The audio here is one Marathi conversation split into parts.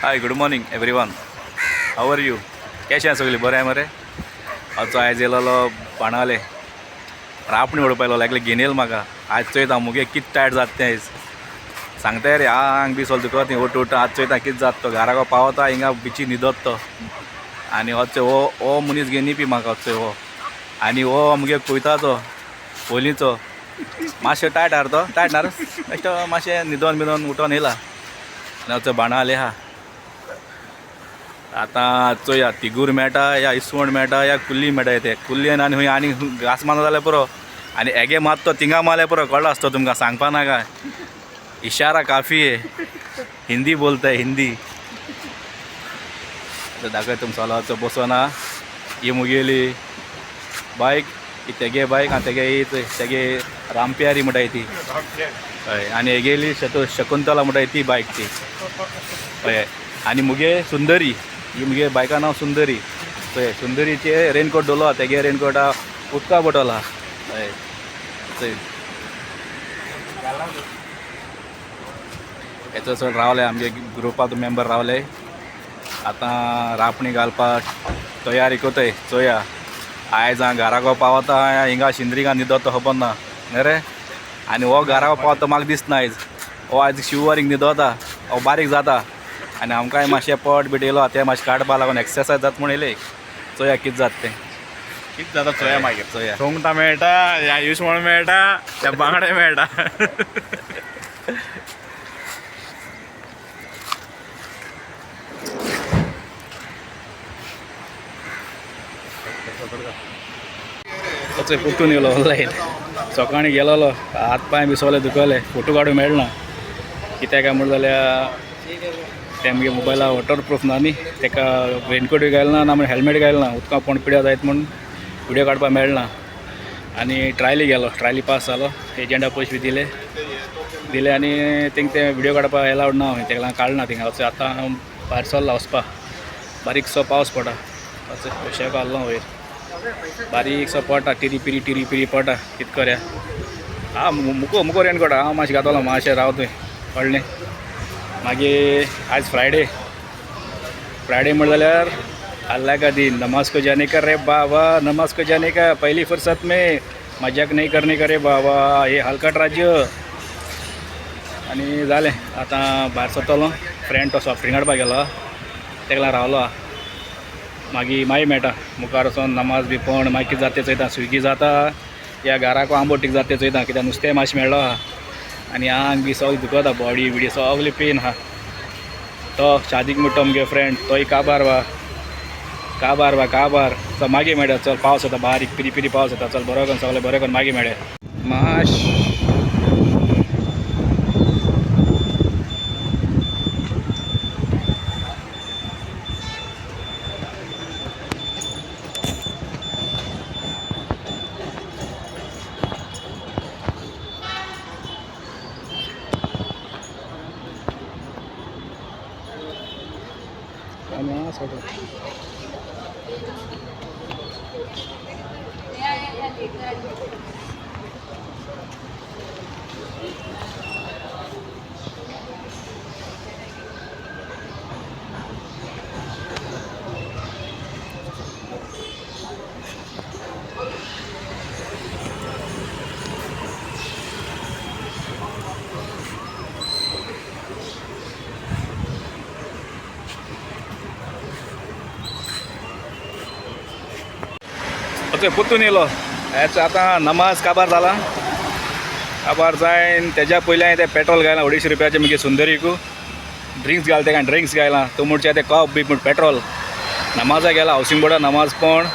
High good morning everyone. How are you? कशें सगळीं बरें मरे? आजचो आयज येयलो बाणावले रापणी उडपायलो लागले घेवन येयलो म्हाका. आज चोयता मुगे कितें टायट जाता तें आयज सांगता रे आंग बी सोल तुका ती उठ आज चोयता कितें जाता तो घरा पावता हिंगा बिची न्हिदत तो आनी होच हो मनीस घेवन येवपी म्हाका होच हो आनी हो मुगे कुयताचो पोलीचो मातशें टायट आर तो टायट नार बेश्टो मातशें न्हिदोन बिदोन उठोन येयला आनी होच बाणावले आहा. आतां चोया तिगूर मेळटा या इसवण मेळटा या कुल्ली मेळटा ते कुल्लीन आनी खंय आनी घास मारना जाल्यार पुरो आनी हेगे मात तो थिंगा मारल्यार पुरो कळ्ळो आसता तुमकां सांगपा नाका. इशारा काफी है हिंदी बोलता है हिंदी. दाखय तुमचो चलो बसोना ही मुगेली बायक तेगे बायक आनी तेगे रामप्यारी म्हणटाय ती हय आनी हेगेली शकुंतला म्हणटाय ती बायक ती हय आनी मुगे सुंदरी ही मुगे बायका नांव सुंदरी चोय सुंदरीचे रेनकोट दवरलो तेगे रेनकोटा उदका बोटल आहा हय चोय हेचो चड रावले आमगे ग्रुपाचो मेंबर रावले. आतां रापणी घालपाक तयारी कोताय चोया आयज हांव घरा गो पावता हिंगा शिंद्रिगा न्हिदता तो खबर ना न्ही रे आनी हो घरा पावता म्हाका दिसना आयज हो आयज शिववारीक न्हिदता हो बारीक जाता आनी आमकांय मातशें पट बीट येयलो तें मातशें काडपा लागून एक्सरसायज जाता म्हण येयले चोया कितें जाता तें कितें जाता चोया मागीर चोया सोंगटां मेळटा या इसवण मेळटा त्या बांगडे मेळटा. कुतून येयलो ऑनलायन सकाळीं गेलोलो हात पांय बी सगळे दुखले फोटो काडूंक मेळना कित्याक काय म्हणून जाल्यार ते आमगे मोबायला वॉटर प्रूफ ना न्ही तेका रेनकोटूय घालना ना म्हणजे हेल्मेट घालना उदका कोण पिड्या जायत म्हूण विडियो काडपाक मेळना. आनी ट्रायली गेलो ट्रायली पास जालो एजंटा पयशे बी दिले आनी थिंग ते विडियो काडपाक एलावड ना हांवें तेका लागून काडना थिंगा आतां हांव भायर सरला वचपा बारीकसो पावस पडटा शेक आहलो वयर बारीकसो पडटा टिरी पिरी पडटा कितें करया हां मुको रेनकोट हांव मातशें घातलो मातशें राव थंय कळ्ळें. मागीर आयज फ्रायडे म्हण जाल्यार अल्लाह का दिन नमाज को जाने का रे बाबा नमाज को जाने का पहली फुर्सत में मजाक नहीं करने का रे बाबा हे हलकट राज्य. आनी जालें आतां भायर सरतलो फ्रेंड तो सॉफ्ट ड्रिंक हाडपाक गेलो तेका लागून रावलो मागीर मेळटा मुखार वचोन नमाज बी पण मागीर कितें जाता तें चोयता स्विगी जाता या घराको आंबोटीक जाता तें चोयता कित्याक नुस्तें मातशें मेळ्ळो आहा आनी आंग बी सगळें दुखता बॉडी बिडी सगळी पेन आहा. तो शादीक म्हणटा मुगे फ्रेंड तोय काबार चल मागीर मेळया चल पावस येता बारीक पिरी पावस येता चल बरो करून सगळें बरें करून मागीर मेळया माश. ओके पुतून येयलो हेच आतां नमाज काबार जाला काबार जायन तेज्या पयलीं हांवें तें पेट्रोल घायलां 250 रुपयाचें मुगे सुंदरीकू ड्रिंक्स घाल तेका ड्रिंक्स घायलां तो म्हणचे तें कप बी म्हूण पेट्रोल नमाजा गेला हावसिंग बोर्डा नमाज पण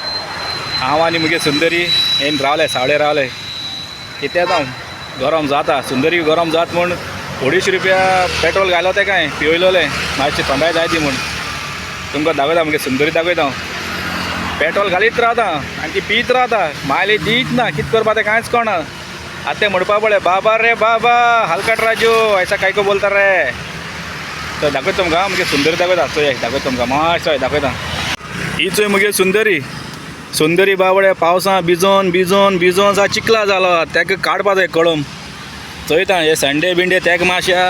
हांव आनी मुगे सुंदरी येवन रावले सावळे रावले कित्याक हांव गरम जाता सुंदरी गरम जाता म्हूण 250 रुपया पेट्रोल घालो तेका हांवें पिवयलोलें मातशें थंडाय जाय ती म्हूण तुमकां दाखयता मुगे सुंदरी दाखयता हांव पेट्रोल घालीत रावता आनी ती पीत रावता मायलेज दीत ना कितें करपा तें कांयच कळना. आतां तें म्हणपा पडलें बाबा रे बाबा हलकट राजू ऐसा काय को बोलता रे. तर दाखयता तुमकां मुगे सुंदरी दाखयता चोय दाखयता तुमकां मातशें दाखयता ही चोय मुगे सुंदरी बाबडे पावसा भिजोन सा चिकला जालो तेका काडपा जाय कळम चोयता हे संडे बिंडे तेका मातशा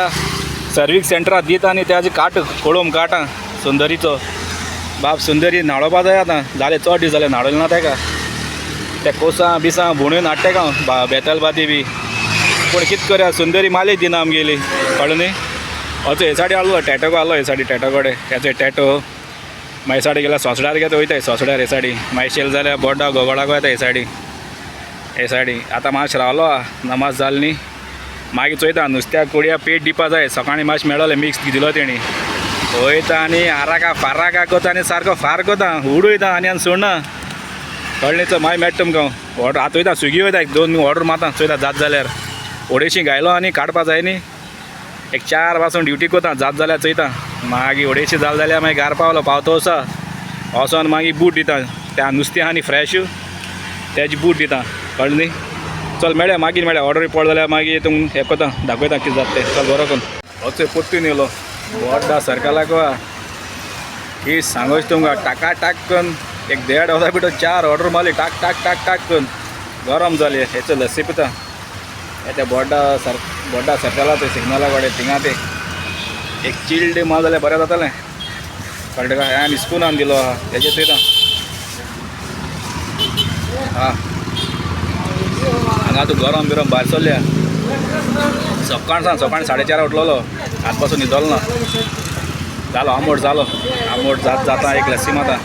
सर्वीस सेंटरात दीत आनी त्याची काट कोळोम काटा सुंदरीचो बाप सुंदरी न्हाळोवपा जाय आतां जाले चड दीस जाले न्हाळोले ना तेका त्या कोसां बिसां भोंवड्योन हाडटा तेका बेताल बाती बी पूण कितें करया सुंदरी माली दिना आमगेली कळ्ळें न्ही असो हे सायडी आहलो टॅटोको आहलो हे सायडी टॅटो कडेन हेचो टॅटो मागीर सायडी गेल्यार सोंसड्यार घेता वयताय सोंसड्यार हे सायडी मागीर शेल जाल्यार बोड्डा गोगोडाको येता हे सायडी आतां मातशें रावलो नमाज जाली न्ही मागीर चोयता नुस्त्याक कोडया पेट दिवपा जाय सकाळीं मातशें मेळ्ळलें मिक्स दिलो तेणी वयता आनी आराका फाराका कोता आनी सारको फार कोता उडयता आनी सोडना कळ्ळें चो मागीर मेळटा तुमकां ऑर्डर आतां वयता स्विगी वयता एक 2 ऑर्डर मारता चोयता जात जाल्यार अडेचशीं घायलो आनी काडपा जाय न्ही एक 4 पासून ड्युटी कोता जात जाल्यार चोयता मागीर अडेचशीं जालें जाल्यार मागीर घार पावलो पावतो वचोन मागीर बूट दिता त्या नुस्तें आहा न्ही फ्रेश तेजी बूट दिता कळ्ळें न्ही चल मेळ्या मागीर मेळ्या ऑर्डर पड जाल्यार मागीर तुमकां हें कोता दाखयता कितें जाता तें चल बरो करून वचय पोट्टून येयलो व्हडा सरकालाक की सांगोच तुमकां टाका टाक करून एक 1.5 वरा भितर 4 ऑर्डर मारली टाक टाक टाक टाक करून गरम जाली हेचो लस्सी पिता त्या बोड्डा सर्कला थंय सिग्नला कडेन थिंगा ते एक चिल्ड मार जाल्यार बरें जातालें कळटा काय हांवें स्पूनान दिलो आहा हेजेर दिता हांगा तूं गरम बिरम भायर सरल्या सकाळ 4:30 उठलोलो आज पासून न्हिदलो ना जालो आमोट जाता एक लस्सी माता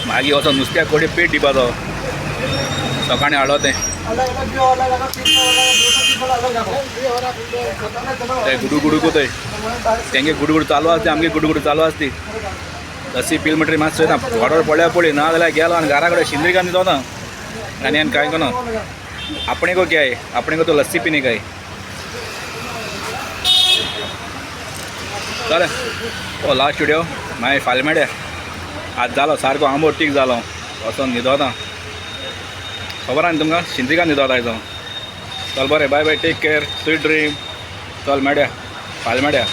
मागीर वचोन नुस्त्याक कोडे पेट दिवपाचो सकाळीं हाडलो तें गुडू कोताय तेंगे गुडगुड चालू आसती आमगे गुडगुड चालू आसती लस्सी पील म्हणटरी मातशें चोयता ऑर्डर पडल्या पळय ना जाल्यार गेलो आनी घरा कडेन शिंद्रिकान न्हिदोना आनी आनी कांय कोना आपणे को क्या है आपणे को तो लस्सी पीने का है चल ओ लास्ट व्हिडिओ मागीर फाल्यां मेळया आज जालो सारको आंबोट तीख जालो वचोन न्हिदोता खबर आहा न्ही तुमकां शिंद्रिकान न्हिदोता आयजो चल बरें bye bye take care sweet dream चल मेळया फाल्यां मेळया